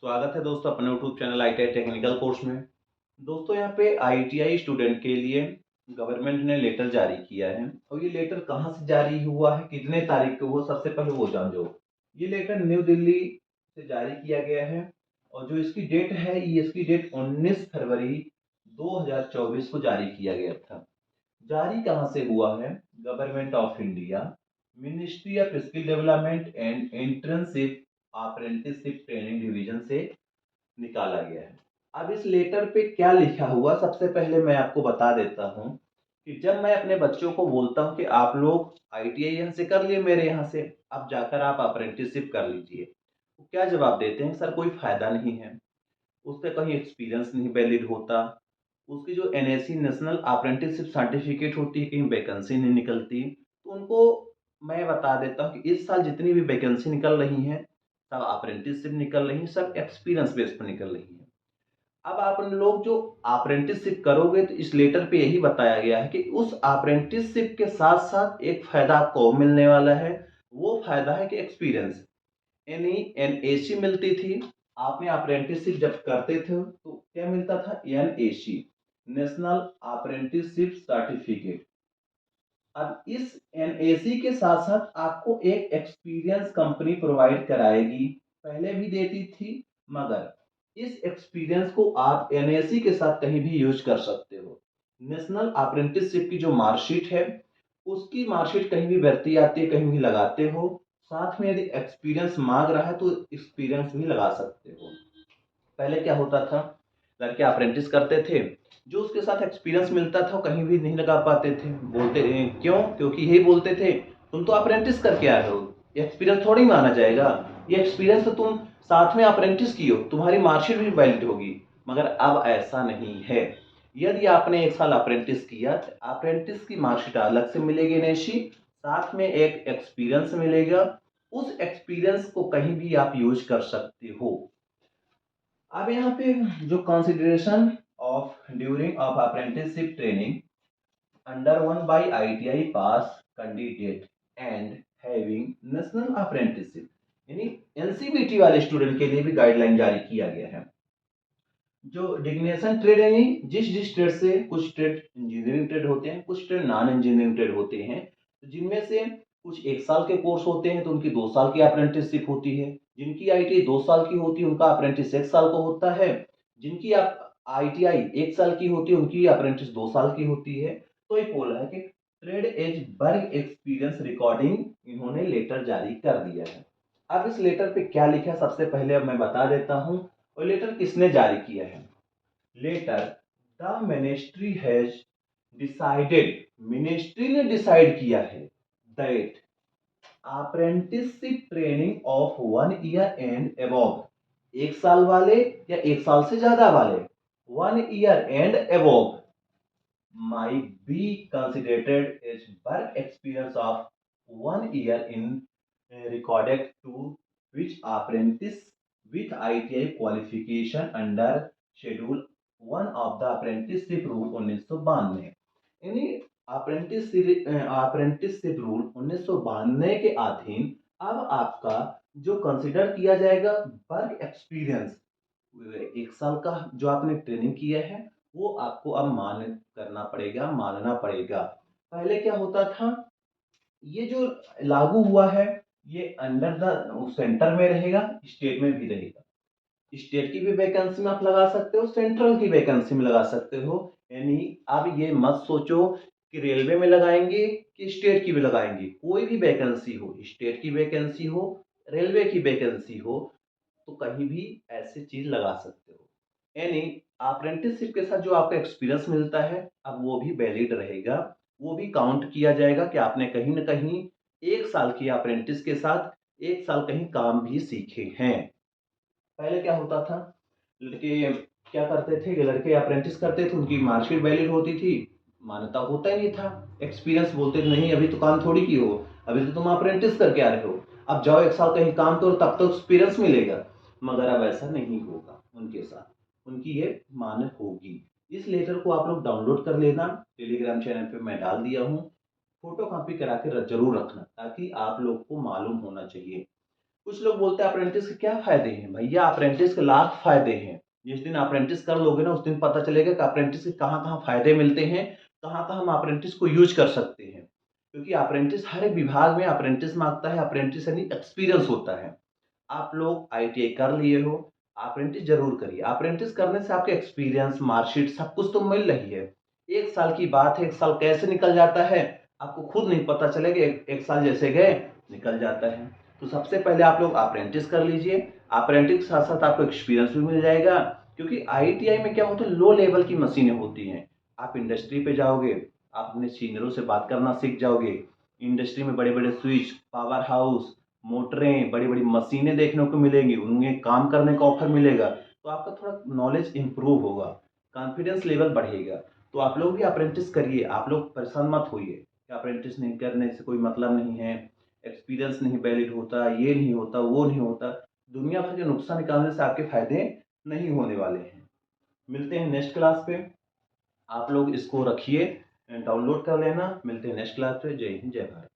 स्वागत है दोस्तों अपने YouTube channel ITI technical course में। दोस्तों यहाँ पे ITI स्टूडेंट के लिए गवर्नमेंट ने लेटर जारी किया है और ये लेटर कहाँ से जारी हुआ है, कितने तारीख को हुआ, सबसे पहले वो जान जाओ। ये लेटर न्यू दिल्ली से जारी किया गया है और जो इसकी डेट है, ये इसकी डेट 19 फरवरी 2024 को जारी किया गया था। जारी कहाँ से हुआ है? Government of India, ministry of skill development and internship apprenticeship training division से निकाला गया है। अब इस लेटर पे क्या लिखा हुआ, सबसे पहले मैं आपको बता देता हूँ कि जब मैं अपने बच्चों को बोलता हूँ कि आप लोग ITI यहाँ से कर लिए, मेरे यहाँ से अब जाकर आप अप्रेंटिसशिप कर लीजिए, तो क्या जवाब देते हैं? सर कोई फायदा नहीं है, उसका कहीं एक्सपीरियंस नहीं वैलिड होता, उसकी जो NAC नेशनल अप्रेंटिसशिप सर्टिफिकेट होती है कहीं वैकेंसी नहीं निकलती। तो उनको मैं बता देता हूँ कि इस साल जितनी भी वैकेंसी निकल रही हैं सब अप्रेंटिसशिप निकल रही हैं, सब एक्सपीरियंस बेस पर निकल रही हैं। अब आप लोग जो अप्रेंटिसशिप करोगे तो इस लेटर पे यही बताया गया है कि उस अप्रेंटिसशिप के साथ साथ एक फायदा आपको मिलने वाला है। वो फायदा है कि एक्सपीरियंस, यानी NAC मिलती थी। आपने अप्रेंटिसशिप जब करते थे तो क्या मिलता था? NAC, national apprenticeship certificate. अब इस NAC के साथ साथ आपको एक एक्सपीरियंस कंपनी प्रोवाइड कराएगी, पहले भी देती थी, मगर इस एक्सपीरियंस को आप NAC के साथ कहीं भी यूज कर सकते हो। नेशनल अप्रेंटिसशिप की जो मार्कशीट है, उसकी मार्कशीट कहीं भी भर्ती आती है, कहीं भी लगाते हो। साथ में यदि एक्सपीरियंस मांग रहा है तो एक्सपीरियंस भी लगा सकते हो। पहले क्या होता था, लड़के अप्रेंटिस करते थे, जो उसके साथ एक्सपीरियंस मिलता था वो कहीं भी नहीं लगा पाते थे। बोलते क्यों? क्योंकि यही बोलते थे तुम तो अप्रेंटिस करके आए हो, एक्सपीरियंस थोड़ी माना जाएगा, ये एक्सपीरियंस तो तुम साथ में अप्रेंटिस की हो, तुम्हारी मार्कशीट भी वैलिड होगी। मगर अब ऐसा नहीं है। यदि आपने 1 साल अप्रेंटिस किया तो अप्रेंटिस की मार्कशीट अलग से मिलेगी नेशी, साथ में एक एक्सपीरियंस मिलेगा। उस एक्सपीरियंस को कहीं भी आप यूज कर सकते हो। अब यहाँ पे जो consideration of during of apprenticeship training under one by ITI pass candidate and having national apprenticeship, यानी NCVT वाले स्टूडेंट के लिए भी गाइडलाइन जारी किया गया है। जो डिग्नेशन ट्रेड है, यानी जिस ट्रेड से, कुछ ट्रेड इंजीनियरिंग ट्रेड होते हैं, कुछ ट्रेड नॉन इंजीनियरिंग ट्रेड होते हैं, तो जिनमें से कुछ 1 साल के कोर्स होते हैं तो उनकी 2 साल की अप्रेंटिसशिप होती है। जिनकी ITI 2 साल की होती है उनका अप्रेंटिस 1 साल का होता है। जिनकी आप ITI 1 साल की होती है उनकी अप्रेंटिस 2 साल की होती है। तो ये बोला है कि trade as work experience recording इन्होंने लेटर जारी कर दिया है। अब इस लेटर पे क्या लिखा है सबसे पहले अब मैं बता देता हूँ, और लेटर किसने जारी किया है। Letter the ministry has decided, ministry ने डिसाइड किया है that apprenticeship training of 1 year and above, 1 साल वाले या 1 साल से ज्यादा वाले, 1 year and above might be considered as work experience of 1 year in recorded to which apprentice with ITI qualification under schedule 1 of the apprenticeship rule 1992, यानी apprenticeship rule 1992 के अधीन अब आपका जो कंसिडर किया जाएगा वर्क एक्सपीरियंस, 1 साल का जो आपने ट्रेनिंग किया है वो आपको अब करना पड़ेगा, मानना पड़ेगा। पहले क्या होता था, ये जो लागू हुआ है ये अंडर द सेंटर में रहेगा, स्टेट में भी रहेगा। स्टेट की भी वैकेंसी में आप लगा सकते हो, सेंट्रल की वैकेंसी में लगा सकते हो। यानी अब ये मत सोचो कि रेलवे में लगाएंगे कि स्टेट की भी लगाएंगे, कोई भी वैकेंसी हो, स्टेट की वैकेंसी हो, रेलवे की वैकेंसी हो, तो कहीं भी ऐसी चीज लगा सकते हो। यानी अप्रेंटिसशिप के साथ जो आपका एक्सपीरियंस मिलता है अब वो भी वैलिड रहेगा, वो भी काउंट किया जाएगा कि आपने कहीं ना कहीं 1 साल की अप्रेंटिस के साथ 1 साल कहीं काम भी सीखे हैं। पहले क्या होता था, लड़के क्या करते थे कि लड़के अप्रेंटिस करते थे, उनकी मार्कशीट वैलिड होती थी, मान्यता होता ही नहीं था। एक्सपीरियंस बोलते थे नहीं अभी तो काम थोड़ी की हो, अभी तो तुम अप्रेंटिस करके आ रहे हो, अब जाओ 1 साल कहीं काम करो तब तो एक्सपीरियंस मिलेगा। मगर अब ऐसा नहीं होगा उनके साथ, उनकी ये मान्य होगी। इस लेटर को आप लोग डाउनलोड कर लेना, टेलीग्राम चैनल पे मैं डाल दिया हूँ, फोटो कॉपी करा के जरूर रखना ताकि आप लोग को मालूम होना चाहिए। कुछ लोग बोलते हैं अप्रेंटिस के क्या फायदे हैं? भैया अप्रेंटिस के लाख फायदे हैं। जिस दिन अप्रेंटिस कर लोगे ना उस दिन पता चलेगा कि अप्रेंटिस के कहाँ-कहाँ फायदे मिलते हैं, कहाँ-कहाँ हम अप्रेंटिस को यूज़ कर सकते हैं। क्योंकि अप्रेंटिस हर एक विभाग में अप्रेंटिस माँगता है, अप्रेंटिस यानी एक्सपीरियंस होता है। आप लोग आईटीआई कर लिए हो, अप्रेंटिस ज़रूर करिए। अप्रेंटिस करने से आपके एक्सपीरियंस, मार्कशीट सब कुछ तो मिल रही है। 1 साल की बात है, 1 साल कैसे निकल जाता है, आपको खुद नहीं पता चलेगा। 1 साल जैसे गए, निकल जाता है। तो सबसे पहले आप लोग अप्रेंटिस कर लीजिए। अप्रेंटिस के साथ-साथ आपको एक्सपीरियंस भी मिल जाएगा, क्योंकि आईटीआई में क्या होता है, लो लेवल की मशीनें होती हैं। आप इंडस्ट्री पे जाओगे, आप अपने सीनियरों से बात करना सीख जाओगे। इंडस्ट्री में बड़े-बड़े स्विच, पावर हाउस, मोटरें, बड़ी-बड़ी मशीनें देखने को मिलेंगी, उनमें काम करने का ऑफ़र मिलेगा, तो आपका थोड़ा नॉलेज इम्प्रूव होगा, कॉन्फिडेंस लेवल बढ़ेगा। तो आप लोग भी अप्रेंटिस करिए, आप लोग परेशान मत होइए कि अप्रेंटिस नहीं करने से कोई मतलब नहीं है, एक्सपीरियंस नहीं वैलिड होता, ये नहीं होता, वो नहीं होता। दुनिया भर के नुस्खा निकालने से आपके फ़ायदे नहीं होने वाले हैं। मिलते हैं नेक्स्ट क्लास पे, आप लोग इसको रखिए, डाउनलोड कर लेना। मिलते हैं नेक्स्ट क्लास पे। जय हिंद, जय भारत।